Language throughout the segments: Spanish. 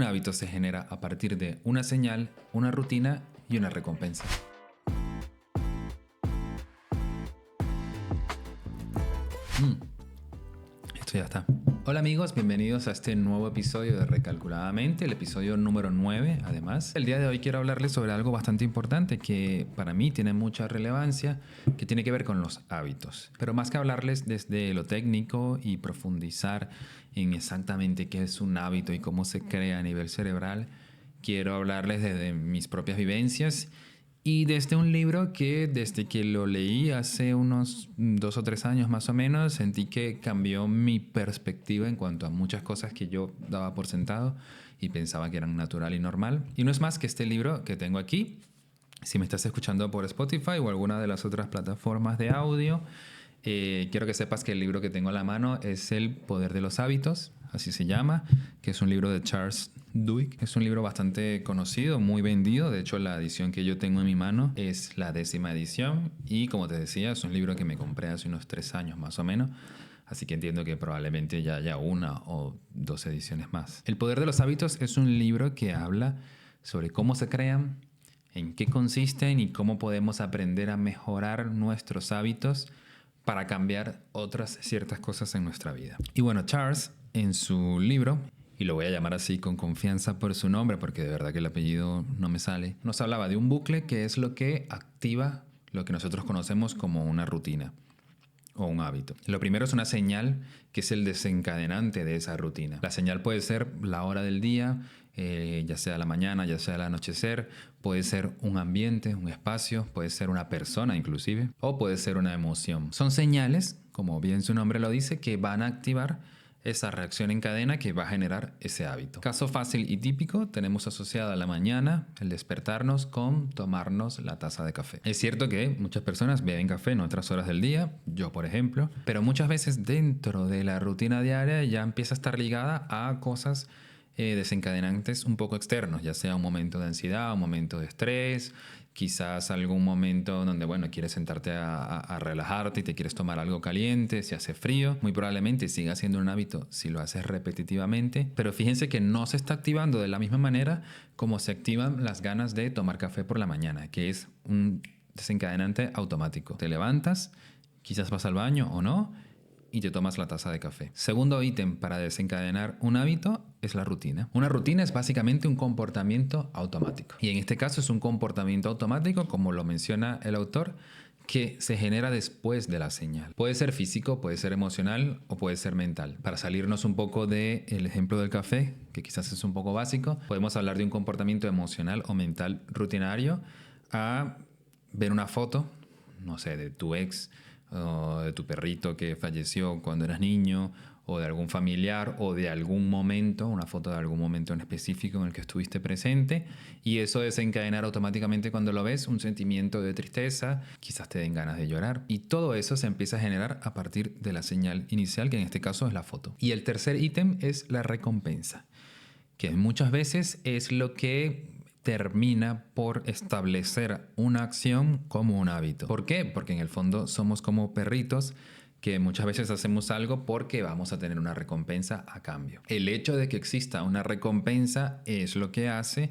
Un hábito se genera a partir de una señal, una rutina y una recompensa. Esto ya está. Hola amigos, bienvenidos a este nuevo episodio de Recalculadamente, el episodio número 9 además. El día de hoy quiero hablarles sobre algo bastante importante que para mí tiene mucha relevancia, que tiene que ver con los hábitos. Pero más que hablarles desde lo técnico y profundizar en exactamente qué es un hábito y cómo se crea a nivel cerebral, quiero hablarles desde mis propias vivencias y desde un libro que desde que lo leí hace unos 2 o 3 años más o menos, sentí que cambió mi perspectiva en cuanto a muchas cosas que yo daba por sentado y pensaba que eran natural y normal. Y no es más que este libro que tengo aquí. Si me estás escuchando por Spotify o alguna de las otras plataformas de audio, quiero que sepas que el libro que tengo a la mano es El Poder de los Hábitos, así se llama, que es un libro de Charles Duhigg. Es un libro bastante conocido, muy vendido. De hecho, la edición que yo tengo en mi mano es la 10ª edición. Y como te decía, es un libro que me compré hace unos 3 años más o menos. Así que entiendo que probablemente ya haya 1 o 2 ediciones más. El Poder de los Hábitos es un libro que habla sobre cómo se crean, en qué consisten y cómo podemos aprender a mejorar nuestros hábitos para cambiar otras ciertas cosas en nuestra vida. Y bueno, Charles, en su libro, y lo voy a llamar así con confianza por su nombre, porque de verdad que el apellido no me sale, nos hablaba de un bucle que es lo que activa lo que nosotros conocemos como una rutina o un hábito. Lo primero es una señal que es el desencadenante de esa rutina. La señal puede ser la hora del día, ya sea la mañana, ya sea el anochecer, puede ser un ambiente, un espacio, puede ser una persona inclusive, o puede ser una emoción. Son señales, como bien su nombre lo dice, que van a activar esa reacción en cadena que va a generar ese hábito. Caso fácil y típico, tenemos asociado a la mañana el despertarnos con tomarnos la taza de café. Es cierto que muchas personas beben café en otras horas del día, yo por ejemplo, pero muchas veces dentro de la rutina diaria ya empieza a estar ligada a cosas desencadenantes un poco externos, ya sea un momento de ansiedad, un momento de estrés, quizás algún momento donde, bueno, quieres sentarte a relajarte y te quieres tomar algo caliente, si hace frío. Muy probablemente siga siendo un hábito si lo haces repetitivamente, pero fíjense que no se está activando de la misma manera como se activan las ganas de tomar café por la mañana, que es un desencadenante automático. Te levantas, quizás vas al baño o no, y te tomas la taza de café. Segundo ítem para desencadenar un hábito es la rutina. Una rutina es básicamente un comportamiento automático. Y en este caso es un comportamiento automático, como lo menciona el autor, que se genera después de la señal. Puede ser físico, puede ser emocional o puede ser mental. Para salirnos un poco del ejemplo del café, que quizás es un poco básico, podemos hablar de un comportamiento emocional o mental rutinario a ver una foto, no sé, de tu ex, o de tu perrito que falleció cuando eras niño, o de algún familiar, o de algún momento, una foto de algún momento en específico en el que estuviste presente, y eso desencadenar automáticamente cuando lo ves un sentimiento de tristeza, quizás te den ganas de llorar, y todo eso se empieza a generar a partir de la señal inicial, que en este caso es la foto. Y el tercer ítem es la recompensa, que muchas veces es lo que termina por establecer una acción como un hábito. ¿Por qué? Porque en el fondo somos como perritos que muchas veces hacemos algo porque vamos a tener una recompensa a cambio. El hecho de que exista una recompensa es lo que hace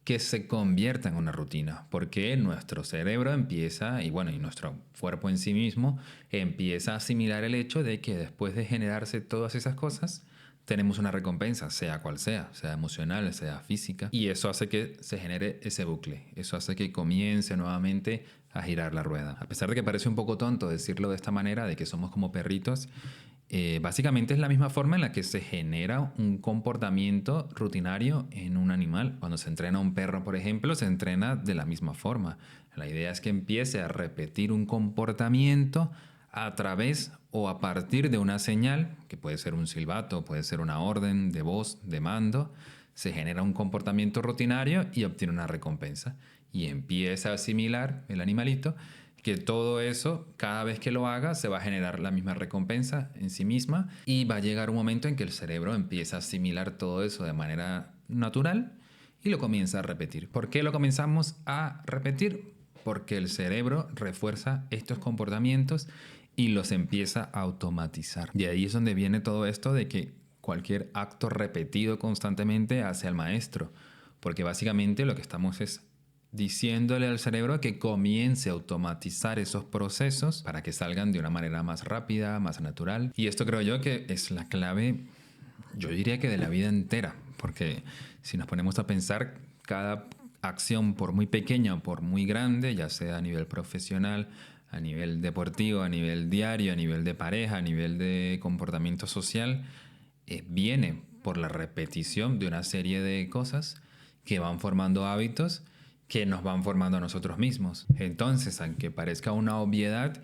que se convierta en una rutina, porque nuestro cerebro empieza, y bueno, y nuestro cuerpo en sí mismo empieza a asimilar el hecho de que después de generarse todas esas cosas, tenemos una recompensa, sea cual sea emocional, sea física, y eso hace que se genere ese bucle, eso hace que comience nuevamente a girar la rueda. A pesar de que parece un poco tonto decirlo de esta manera, de que somos como perritos, básicamente es la misma forma en la que se genera un comportamiento rutinario en un animal. Cuando se entrena a un perro, por ejemplo, se entrena de la misma forma. La idea es que empiece a repetir un comportamiento a través o a partir de una señal, que puede ser un silbato, puede ser una orden de voz, de mando, se genera un comportamiento rutinario y obtiene una recompensa. Y empieza a asimilar el animalito que todo eso, cada vez que lo haga, se va a generar la misma recompensa en sí misma y va a llegar un momento en que el cerebro empieza a asimilar todo eso de manera natural y lo comienza a repetir. ¿Por qué lo comenzamos a repetir? Porque el cerebro refuerza estos comportamientos y los empieza a automatizar. De ahí es donde viene todo esto de que cualquier acto repetido constantemente hace al maestro, porque básicamente lo que estamos es diciéndole al cerebro que comience a automatizar esos procesos para que salgan de una manera más rápida, más natural. Y esto creo yo que es la clave, yo diría que de la vida entera, porque si nos ponemos a pensar, cada acción, por muy pequeña o por muy grande, ya sea a nivel profesional, a nivel deportivo, a nivel diario, a nivel de pareja, a nivel de comportamiento social, viene por la repetición de una serie de cosas que van formando hábitos que nos van formando a nosotros mismos. Entonces, aunque parezca una obviedad,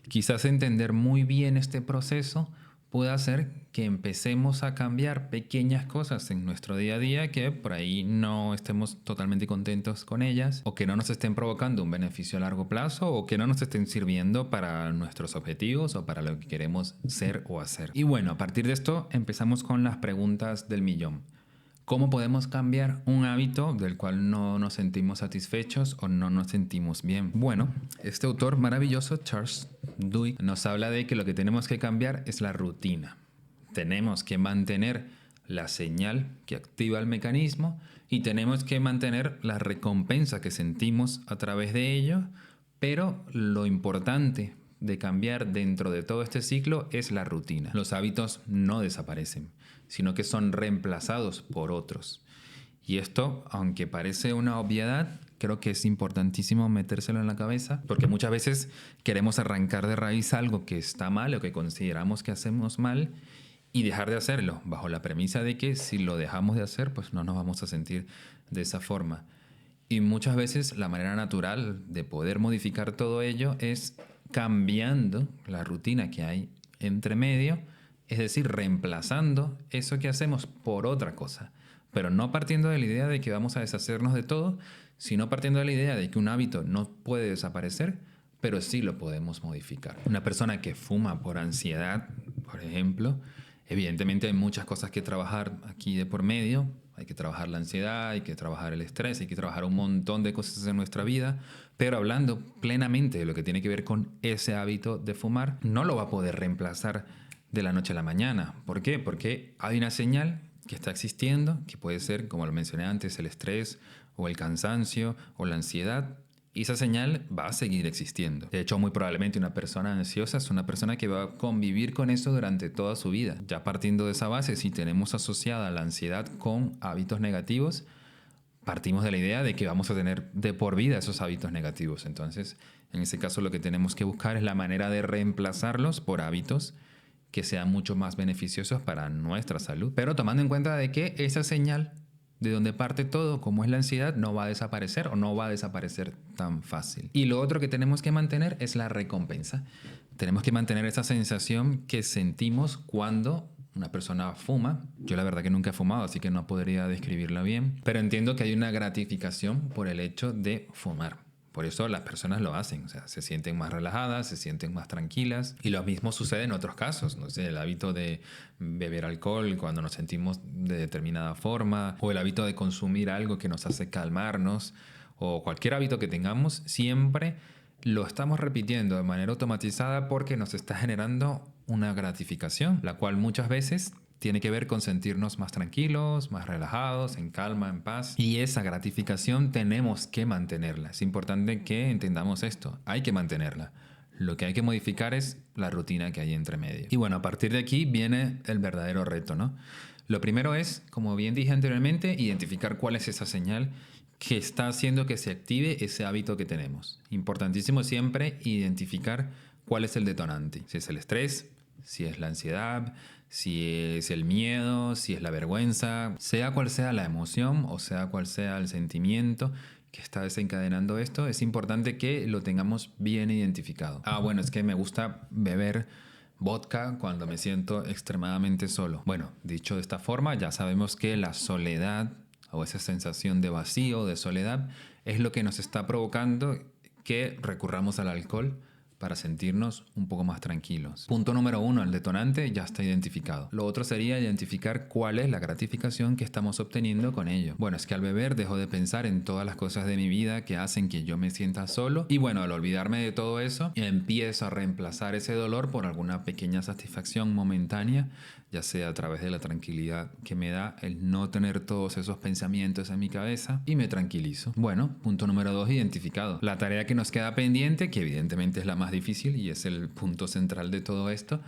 quizás entender muy bien este proceso puede hacer que empecemos a cambiar pequeñas cosas en nuestro día a día que por ahí no estemos totalmente contentos con ellas, o que no nos estén provocando un beneficio a largo plazo, o que no nos estén sirviendo para nuestros objetivos o para lo que queremos ser o hacer. Y bueno, a partir de esto empezamos con las preguntas del millón. ¿Cómo podemos cambiar un hábito del cual no nos sentimos satisfechos o no nos sentimos bien? Bueno, este autor maravilloso, Charles Duhigg, nos habla de que lo que tenemos que cambiar es la rutina. Tenemos que mantener la señal que activa el mecanismo y tenemos que mantener la recompensa que sentimos a través de ello, pero lo importante de cambiar dentro de todo este ciclo es la rutina. Los hábitos no desaparecen, sino que son reemplazados por otros. Y esto, aunque parece una obviedad, creo que es importantísimo metérselo en la cabeza, porque muchas veces queremos arrancar de raíz algo que está mal o que consideramos que hacemos mal y dejar de hacerlo, bajo la premisa de que si lo dejamos de hacer, pues no nos vamos a sentir de esa forma. Y muchas veces la manera natural de poder modificar todo ello es cambiando la rutina que hay entre medio, es decir, reemplazando eso que hacemos por otra cosa, pero no partiendo de la idea de que vamos a deshacernos de todo, sino partiendo de la idea de que un hábito no puede desaparecer, pero sí lo podemos modificar. Una persona que fuma por ansiedad, por ejemplo, evidentemente hay muchas cosas que trabajar aquí de por medio. Hay que trabajar la ansiedad, hay que trabajar el estrés, hay que trabajar un montón de cosas en nuestra vida, pero hablando plenamente de lo que tiene que ver con ese hábito de fumar, no lo va a poder reemplazar de la noche a la mañana. ¿Por qué? Porque hay una señal que está existiendo, que puede ser, como lo mencioné antes, el estrés o el cansancio o la ansiedad. Y esa señal va a seguir existiendo. De hecho, muy probablemente una persona ansiosa es una persona que va a convivir con eso durante toda su vida. Ya partiendo de esa base, si tenemos asociada la ansiedad con hábitos negativos, partimos de la idea de que vamos a tener de por vida esos hábitos negativos. Entonces, en ese caso, lo que tenemos que buscar es la manera de reemplazarlos por hábitos que sean mucho más beneficiosos para nuestra salud. Pero tomando en cuenta de que esa señal de donde parte todo, como es la ansiedad, no va a desaparecer o no va a desaparecer tan fácil. Y lo otro que tenemos que mantener es la recompensa. Tenemos que mantener esa sensación que sentimos cuando una persona fuma. Yo la verdad que nunca he fumado, así que no podría describirla bien. Pero entiendo que hay una gratificación por el hecho de fumar. Por eso las personas lo hacen, o sea, se sienten más relajadas, se sienten más tranquilas. Y lo mismo sucede en otros casos, no sé, el hábito de beber alcohol cuando nos sentimos de determinada forma, o el hábito de consumir algo que nos hace calmarnos, o cualquier hábito que tengamos, siempre lo estamos repitiendo de manera automatizada porque nos está generando una gratificación, la cual muchas veces tiene que ver con sentirnos más tranquilos, más relajados, en calma, en paz. Y esa gratificación tenemos que mantenerla. Es importante que entendamos esto. Hay que mantenerla. Lo que hay que modificar es la rutina que hay entre medio. Y bueno, a partir de aquí viene el verdadero reto, ¿no? Lo primero es, como bien dije anteriormente, identificar cuál es esa señal que está haciendo que se active ese hábito que tenemos. Importantísimo siempre identificar cuál es el detonante. Si es el estrés, si es la ansiedad, si es el miedo, si es la vergüenza, sea cual sea la emoción o sea cual sea el sentimiento que está desencadenando esto, es importante que lo tengamos bien identificado. Bueno, es que me gusta beber vodka cuando me siento extremadamente solo. Bueno, dicho de esta forma, ya sabemos que la soledad o esa sensación de vacío, de soledad, es lo que nos está provocando que recurramos al alcohol para sentirnos un poco más tranquilos. Punto número 1, el detonante ya está identificado. Lo otro sería identificar cuál es la gratificación que estamos obteniendo con ello. Bueno, es que al beber dejo de pensar en todas las cosas de mi vida que hacen que yo me sienta solo y bueno, al olvidarme de todo eso, empiezo a reemplazar ese dolor por alguna pequeña satisfacción momentánea ya sea a través de la tranquilidad que me da el no tener todos esos pensamientos en mi cabeza y me tranquilizo. Bueno, punto número 2 identificado. La tarea que nos queda pendiente, que evidentemente es la más difícil y es el punto central de todo esto,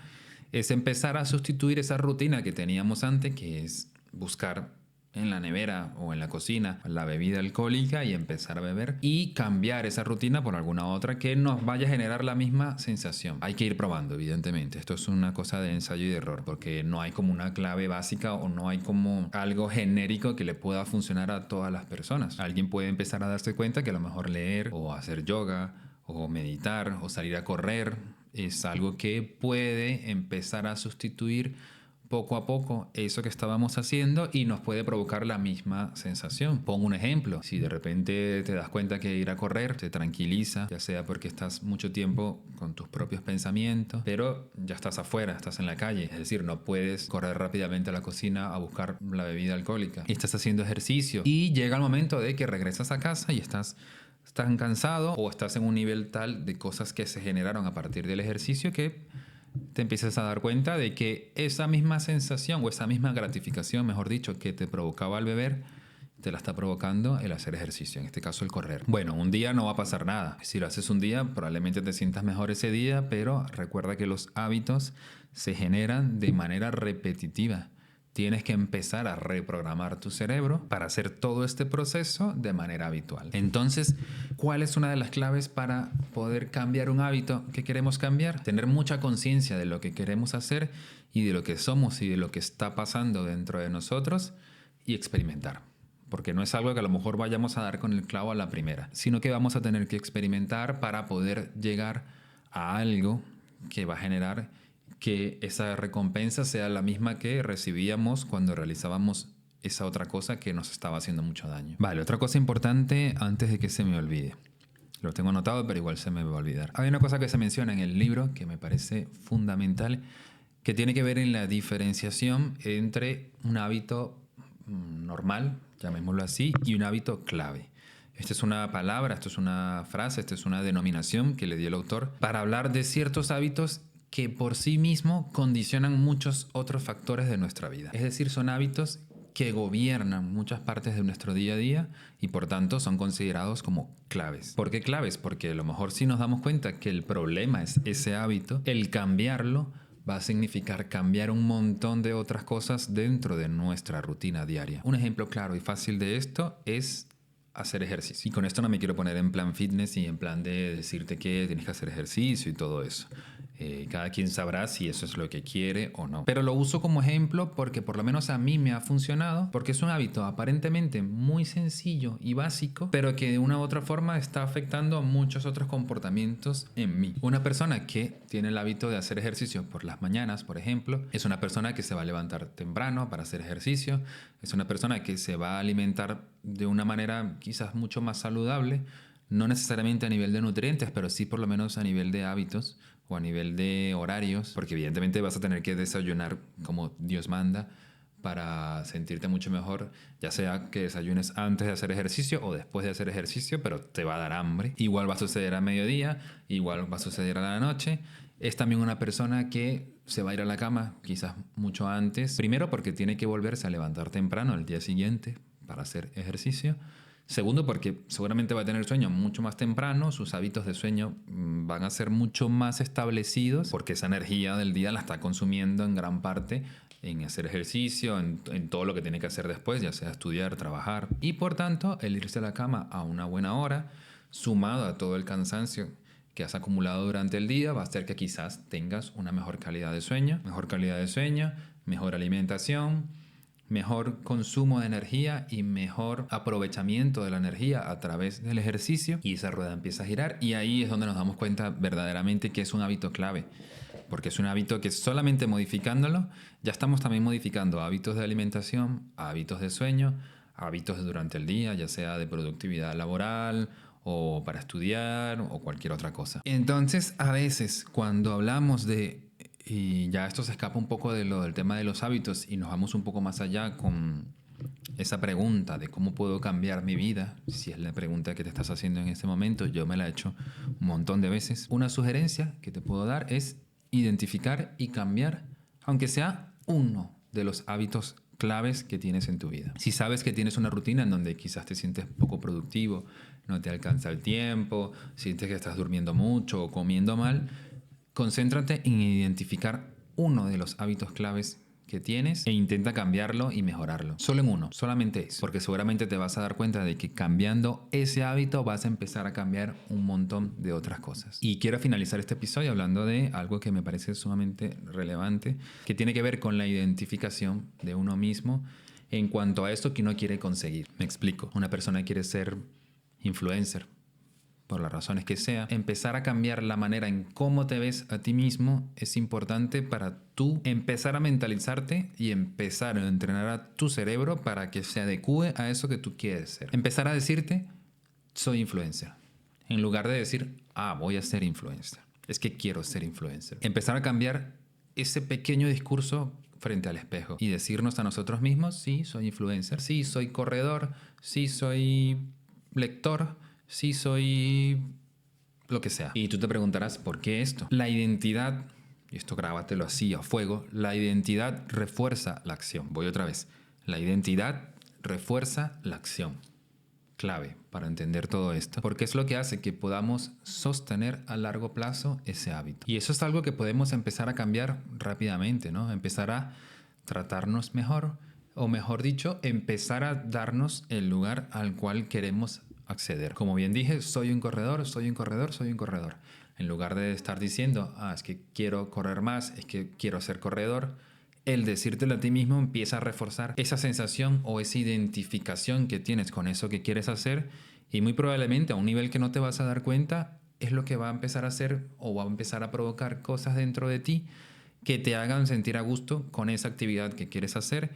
es empezar a sustituir esa rutina que teníamos antes, que es buscar en la nevera o en la cocina la bebida alcohólica y empezar a beber y cambiar esa rutina por alguna otra que nos vaya a generar la misma sensación. Hay que ir probando, evidentemente. Esto es una cosa de ensayo y de error porque no hay como una clave básica o no hay como algo genérico que le pueda funcionar a todas las personas. Alguien puede empezar a darse cuenta que a lo mejor leer o hacer yoga o meditar o salir a correr es algo que puede empezar a sustituir poco a poco eso que estábamos haciendo y nos puede provocar la misma sensación. Pongo un ejemplo. Si de repente te das cuenta que ir a correr te tranquiliza, ya sea porque estás mucho tiempo con tus propios pensamientos, pero ya estás afuera, estás en la calle. Es decir, no puedes correr rápidamente a la cocina a buscar la bebida alcohólica. Y estás haciendo ejercicio y llega el momento de que regresas a casa y estás tan cansado o estás en un nivel tal de cosas que se generaron a partir del ejercicio que te empiezas a dar cuenta de que esa misma sensación o esa misma gratificación, mejor dicho, que te provocaba el beber, te la está provocando el hacer ejercicio, en este caso el correr. Bueno, un día no va a pasar nada. Si lo haces un día, probablemente te sientas mejor ese día, pero recuerda que los hábitos se generan de manera repetitiva. Tienes que empezar a reprogramar tu cerebro para hacer todo este proceso de manera habitual. Entonces, ¿cuál es una de las claves para poder cambiar un hábito que queremos cambiar? Tener mucha conciencia de lo que queremos hacer y de lo que somos y de lo que está pasando dentro de nosotros y experimentar. Porque no es algo que a lo mejor vayamos a dar con el clavo a la primera, sino que vamos a tener que experimentar para poder llegar a algo que va a generar que esa recompensa sea la misma que recibíamos cuando realizábamos esa otra cosa que nos estaba haciendo mucho daño. Vale, otra cosa importante antes de que se me olvide. Lo tengo anotado, pero igual se me va a olvidar. Hay una cosa que se menciona en el libro que me parece fundamental, que tiene que ver en la diferenciación entre un hábito normal, llamémoslo así, y un hábito clave. Esta es una palabra, esto es una frase, esta es una denominación que le dio el autor para hablar de ciertos hábitos que por sí mismo condicionan muchos otros factores de nuestra vida. Es decir, son hábitos que gobiernan muchas partes de nuestro día a día y por tanto son considerados como claves. ¿Por qué claves? Porque a lo mejor si nos damos cuenta que el problema es ese hábito, el cambiarlo va a significar cambiar un montón de otras cosas dentro de nuestra rutina diaria. Un ejemplo claro y fácil de esto es hacer ejercicio. Y con esto no me quiero poner en plan fitness y en plan de decirte que tienes que hacer ejercicio y todo eso. Cada quien sabrá si eso es lo que quiere o no. Pero lo uso como ejemplo porque por lo menos a mí me ha funcionado, porque es un hábito aparentemente muy sencillo y básico, pero que de una u otra forma está afectando a muchos otros comportamientos en mí. Una persona que tiene el hábito de hacer ejercicio por las mañanas, por ejemplo, es una persona que se va a levantar temprano para hacer ejercicio, es una persona que se va a alimentar de una manera quizás mucho más saludable, no necesariamente a nivel de nutrientes, pero sí por lo menos a nivel de hábitos o a nivel de horarios, porque evidentemente vas a tener que desayunar como Dios manda para sentirte mucho mejor, ya sea que desayunes antes de hacer ejercicio o después de hacer ejercicio, pero te va a dar hambre. Igual va a suceder a mediodía, igual va a suceder a la noche. Es también una persona que se va a ir a la cama quizás mucho antes, primero porque tiene que volverse a levantar temprano al día siguiente para hacer ejercicio. Segundo, porque seguramente va a tener sueño mucho más temprano, sus hábitos de sueño van a ser mucho más establecidos porque esa energía del día la está consumiendo en gran parte en hacer ejercicio, en todo lo que tiene que hacer después, ya sea estudiar, trabajar. Y por tanto, el irse a la cama a una buena hora, sumado a todo el cansancio que has acumulado durante el día, va a hacer que quizás tengas una mejor calidad de sueño, mejor alimentación, mejor consumo de energía y mejor aprovechamiento de la energía a través del ejercicio, y esa rueda empieza a girar y ahí es donde nos damos cuenta verdaderamente que es un hábito clave, porque es un hábito que solamente modificándolo ya estamos también modificando hábitos de alimentación, hábitos de sueño, hábitos durante el día, ya sea de productividad laboral o para estudiar o cualquier otra cosa. Entonces, a veces cuando hablamos de, y ya esto se escapa un poco de del tema de los hábitos y nos vamos un poco más allá con esa pregunta de cómo puedo cambiar mi vida, si es la pregunta que te estás haciendo en este momento, yo me la he hecho un montón de veces. Una sugerencia que te puedo dar es identificar y cambiar, aunque sea uno de los hábitos claves que tienes en tu vida. Si sabes que tienes una rutina en donde quizás te sientes poco productivo, no te alcanza el tiempo, sientes que estás durmiendo mucho o comiendo mal, concéntrate en identificar uno de los hábitos claves que tienes e intenta cambiarlo y mejorarlo. Solo en uno, solamente eso. Porque seguramente te vas a dar cuenta de que cambiando ese hábito vas a empezar a cambiar un montón de otras cosas. Y quiero finalizar este episodio hablando de algo que me parece sumamente relevante, que tiene que ver con la identificación de uno mismo en cuanto a esto que uno quiere conseguir. Me explico. Una persona quiere ser influencer, por las razones que sea, empezar a cambiar la manera en cómo te ves a ti mismo es importante para tú empezar a mentalizarte y empezar a entrenar a tu cerebro para que se adecue a eso que tú quieres ser. Empezar a decirte, soy influencer, en lugar de decir, voy a ser influencer. Es que quiero ser influencer. Empezar a cambiar ese pequeño discurso frente al espejo y decirnos a nosotros mismos, sí, soy influencer, sí, soy corredor, sí, soy lector, sí, soy lo que sea. Y tú te preguntarás, ¿por qué esto? La identidad, y esto grábatelo así a fuego, la identidad refuerza la acción. Voy otra vez. La identidad refuerza la acción. Clave para entender todo esto, porque es lo que hace que podamos sostener a largo plazo ese hábito. Y eso es algo que podemos empezar a cambiar rápidamente, ¿no? Empezar a tratarnos mejor, o mejor dicho, empezar a darnos el lugar al cual queremos acceder. Como bien dije, soy un corredor, soy un corredor, soy un corredor. En lugar de estar diciendo, es que quiero correr más, es que quiero ser corredor, el decírtelo a ti mismo empieza a reforzar esa sensación o esa identificación que tienes con eso que quieres hacer, y muy probablemente a un nivel que no te vas a dar cuenta es lo que va a empezar a hacer o va a empezar a provocar cosas dentro de ti que te hagan sentir a gusto con esa actividad que quieres hacer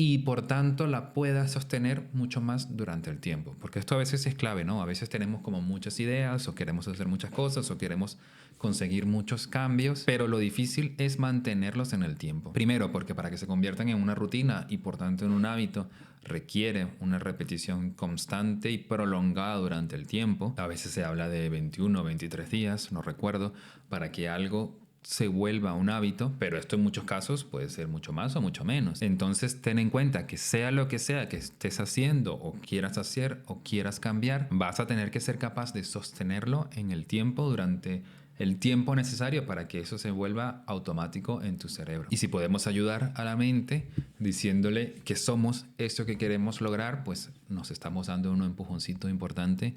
y por tanto la puedas sostener mucho más durante el tiempo. Porque esto a veces es clave, ¿no? A veces tenemos como muchas ideas o queremos hacer muchas cosas o queremos conseguir muchos cambios, pero lo difícil es mantenerlos en el tiempo. Primero, porque para que se conviertan en una rutina y por tanto en un hábito, requiere una repetición constante y prolongada durante el tiempo. A veces se habla de 21 o 23 días, no recuerdo, para que algo se vuelva un hábito, pero esto en muchos casos puede ser mucho más o mucho menos. Entonces ten en cuenta que sea lo que sea que estés haciendo o quieras hacer o quieras cambiar, vas a tener que ser capaz de sostenerlo en el tiempo durante el tiempo necesario para que eso se vuelva automático en tu cerebro. Y si podemos ayudar a la mente diciéndole que somos eso que queremos lograr, pues nos estamos dando un empujoncito importante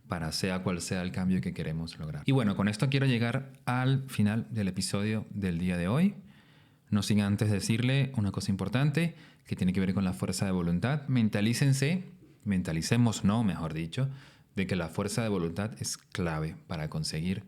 para sea cual sea el cambio que queremos lograr. Y bueno, con esto quiero llegar al final del episodio del día de hoy. No sin antes decirle una cosa importante que tiene que ver con la fuerza de voluntad. Mentalicemos, no, mejor dicho, de que la fuerza de voluntad es clave para conseguir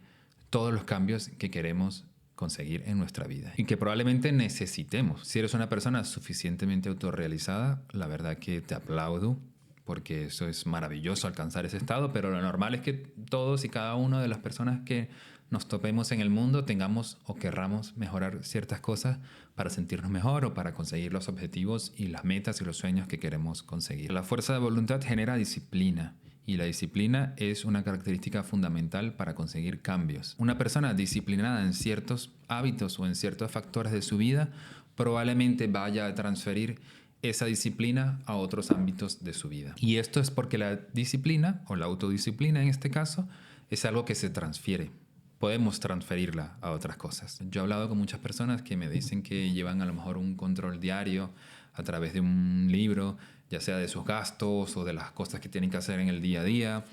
todos los cambios que queremos conseguir en nuestra vida y que probablemente necesitemos. Si eres una persona suficientemente autorrealizada, la verdad que te aplaudo, porque eso es maravilloso alcanzar ese estado, pero lo normal es que todos y cada una de las personas que nos topemos en el mundo tengamos o querramos mejorar ciertas cosas para sentirnos mejor o para conseguir los objetivos y las metas y los sueños que queremos conseguir. La fuerza de voluntad genera disciplina y la disciplina es una característica fundamental para conseguir cambios. Una persona disciplinada en ciertos hábitos o en ciertos factores de su vida probablemente vaya a transferir esa disciplina a otros ámbitos de su vida. Y esto es porque la disciplina, o la autodisciplina en este caso, es algo que se transfiere. Podemos transferirla a otras cosas. Yo he hablado con muchas personas que me dicen que llevan a lo mejor un control diario a través de un libro, ya sea de sus gastos o de las cosas que tienen que hacer en el día a día,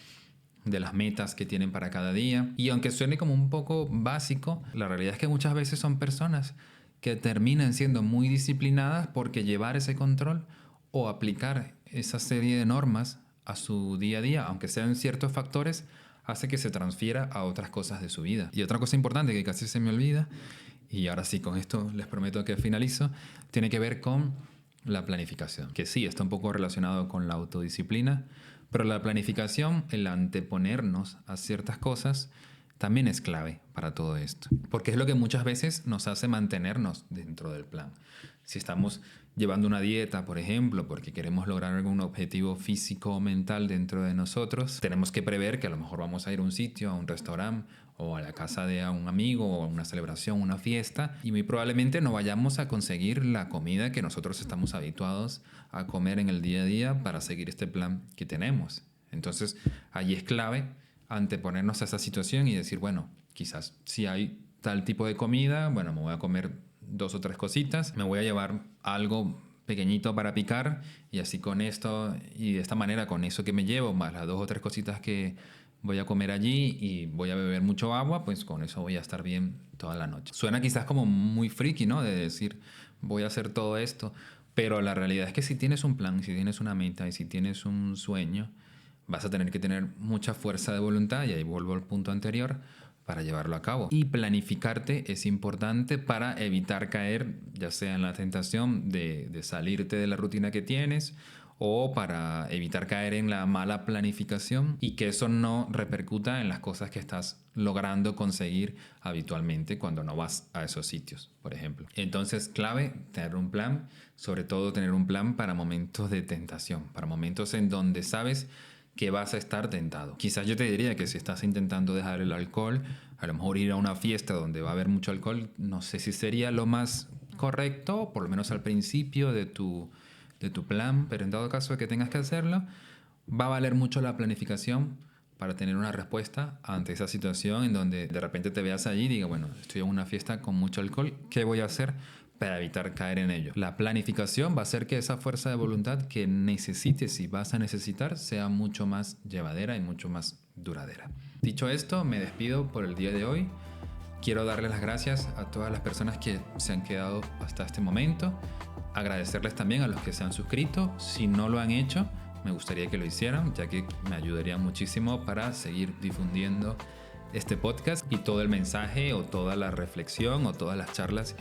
de las metas que tienen para cada día. Y aunque suene como un poco básico, la realidad es que muchas veces son personas que terminan siendo muy disciplinadas porque llevar ese control o aplicar esa serie de normas a su día a día, aunque sean ciertos factores, hace que se transfiera a otras cosas de su vida. Y otra cosa importante que casi se me olvida, y ahora sí, con esto les prometo que finalizo, tiene que ver con la planificación, que sí, está un poco relacionado con la autodisciplina, pero la planificación, el anteponernos a ciertas cosas, también es clave para todo esto, porque es lo que muchas veces nos hace mantenernos dentro del plan. Si estamos llevando una dieta, por ejemplo, porque queremos lograr algún objetivo físico o mental dentro de nosotros, tenemos que prever que a lo mejor vamos a ir a un sitio, a un restaurante o a la casa de un amigo o a una celebración, una fiesta, y muy probablemente no vayamos a conseguir la comida que nosotros estamos habituados a comer en el día a día para seguir este plan que tenemos. Entonces, allí es clave anteponernos a esa situación y decir, bueno, quizás si hay tal tipo de comida, bueno, me voy a comer 2 o 3 cositas, me voy a llevar algo pequeñito para picar y así con esto y de esta manera con eso que me llevo más las 2 o 3 cositas que voy a comer allí y voy a beber mucho agua, pues con eso voy a estar bien toda la noche. Suena quizás como muy friki, ¿no? De decir voy a hacer todo esto, pero la realidad es que si tienes un plan, si tienes una meta y si tienes un sueño, vas a tener que tener mucha fuerza de voluntad, y ahí vuelvo al punto anterior, para llevarlo a cabo. Y planificarte es importante para evitar caer, ya sea en la tentación de salirte de la rutina que tienes, o para evitar caer en la mala planificación y que eso no repercuta en las cosas que estás logrando conseguir habitualmente cuando no vas a esos sitios, por ejemplo. Entonces, clave tener un plan, sobre todo tener un plan para momentos de tentación, para momentos en donde sabes que vas a estar tentado. Quizás yo te diría que si estás intentando dejar el alcohol, a lo mejor ir a una fiesta donde va a haber mucho alcohol, no sé si sería lo más correcto, por lo menos al principio de tu plan, pero en dado caso de que tengas que hacerlo, va a valer mucho la planificación para tener una respuesta ante esa situación en donde de repente te veas allí y digas, bueno, estoy en una fiesta con mucho alcohol, ¿qué voy a hacer para evitar caer en ello? La planificación va a hacer que esa fuerza de voluntad que necesites y vas a necesitar sea mucho más llevadera y mucho más duradera. Dicho esto, me despido por el día de hoy. Quiero darles las gracias a todas las personas que se han quedado hasta este momento. Agradecerles también a los que se han suscrito. Si no lo han hecho, me gustaría que lo hicieran, ya que me ayudaría muchísimo para seguir difundiendo este podcast y todo el mensaje o toda la reflexión o todas las charlas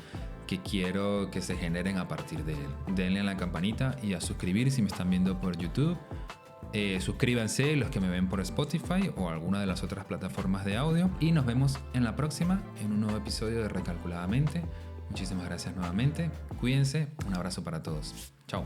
que quiero que se generen a partir de él. Denle a la campanita y a suscribir si me están viendo por YouTube. Suscríbanse los que me ven por Spotify o alguna de las otras plataformas de audio. Y nos vemos en la próxima, en un nuevo episodio de Recalculadamente. Muchísimas gracias nuevamente. Cuídense. Un abrazo para todos. Chao.